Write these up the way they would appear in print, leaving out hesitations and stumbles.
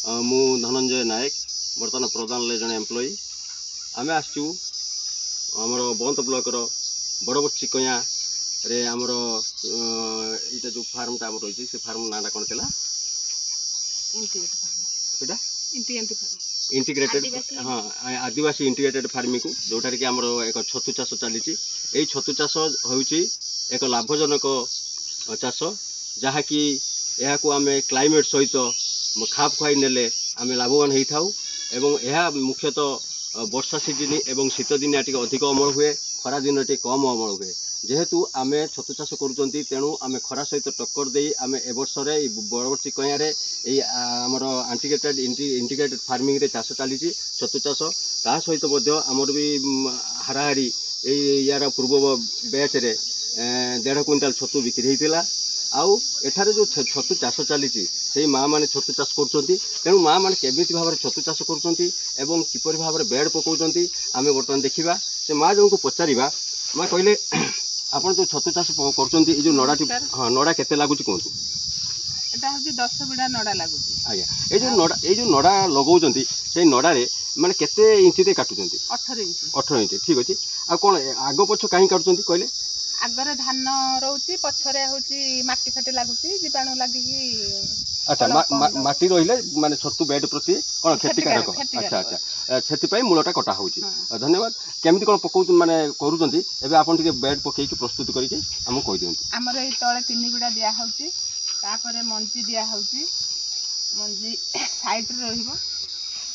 मु धनंजय नायक बर्तमान प्रधान जन एम्प्लॉई आम आसचु आमर बंत ब्लॉक बड़ चिकया रे आमर ये जो फार्म टा रही से फार्म नाटा कौन था इंटीग्रेटेड हाँ आदिवासी इंटीग्रेटेड फार्मिंग को जोटा कि आमर एक छतु चाष चली छतु चाष हूँ एक लाभजनक चाष जहाँकि यह आम क्लाइमेट सहित खाप खुआई नेले आम लाभवान होता एवं यह मुख्यतः वर्षा सीजन एवं शीत दिन टी अधिक अमल हुए खरा दिन टी कम अमल हुए जेहेतु आम छतु चाष करूँ तेणु आम खरा सहित टक्कर दे आम एवर्षर बरवर्ती कयारे आमर इंटीग्रेटेड फार्मिंग रे चाष चली छतु चाष ता सहित आमर भी हाराहारी यार पूर्व बैच रे 1.5 क्विंटाल छतु बिक्री होता आउ एठारे जो छतु चाष चली से माँ मैंने छतु चाष करूँ माँ मैंने केमी भाव में छतु चाष करूँ किपर भाव में बेड पकाउंट आम बर्तमान देखा से माँ जो पचार माँ कहले आप जो छतु चाष कर जो नड़ाटी हाँ नड़ा केते लगुच कहतु 10 बिड़ा नड़ा लगुच आज्ञा ये जो नड़ा लगाउं से नड़े माने केते इंच रे काटुचंती 18 इंच ठीक अच्छे आ कौन आग पछ कहीं काटुचंती कहले आगरे धान रोची पछरे होची माटी फाटी लागुची जीवाणु लागिकी अच्छा माटी रहिले माने छतु बेड प्रति कौन क्षतिकारक अच्छा अच्छा से मूलटा कटा होची धन्यवाद केमिति कौन पकाउ माने करूचंती एबे आपन टिके बेड पकई के प्रस्तुत करिके हम कहि दियंतु हमर ए तळे 3 बिड़ा दिया होची तापरे मंजी दिया होची मंजी साइड रे रहिबो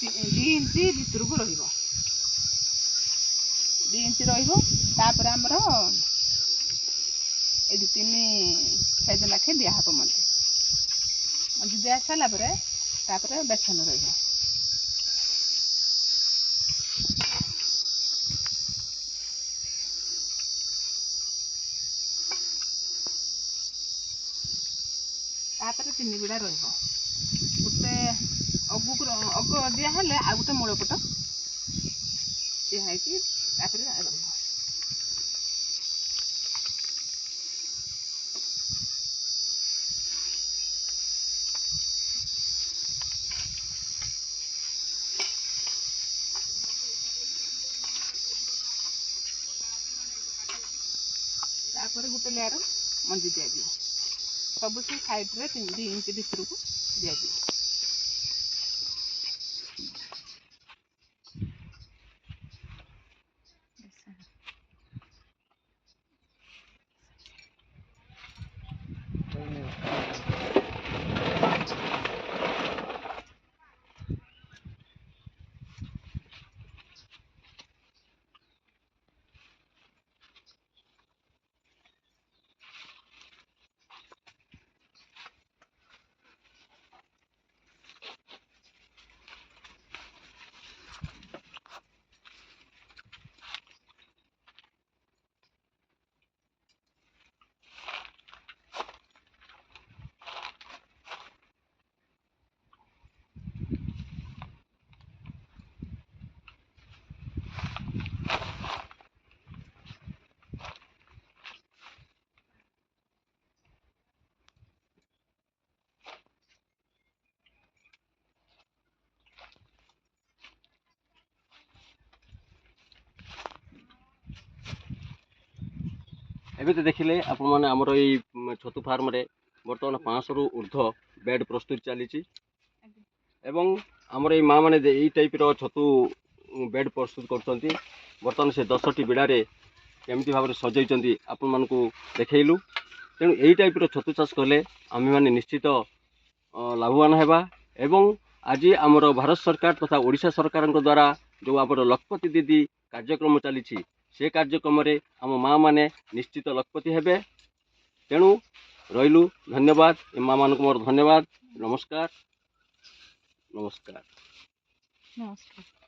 2 इंच भितर को रहिबो 2 इंच रहिबो तापरे हमर एडी 3 साइज लाखे दिया हबो मंजी मंजी दिया साला परे तापरे बेसन रहिबो तापरे 3 बिड़ा रहिबो गोटे अग दिया हेले आ गोटे मूलपट दिया है कि तापरे रहिबो तापर गोटे लेयर मंजी दिया सब से साइड रे 2 इंच भीतर को दिया एबे तो देखिले आप मैंने आमर ये छतु फार्म रे बर्तमान 500 रु ऊर्ध्व बेड प्रस्तुत चली एवं आमर ये माँ मैंने यही टाइप रो छतु बेड प्रस्तुत कर बर्तमान से 10टी बिड़ारे केमती भाव में सजाई आपण मानकु देखैलु तेणु यही टाइप रो छतु चाष कले आम मैंने निश्चित लाभवान हेबा एवं आज आमर भारत सरकार तथा ओडिशा सरकार द्वारा जो आमर लखपति दीदी कार्यक्रम चली से कार्यक्रम रे आम माँ माने निश्चित लखपति हेबे तेणु रहिलु धन्यवाद माँ मानक मोर धन्यवाद नमस्कार नमस्कार नमस्कार।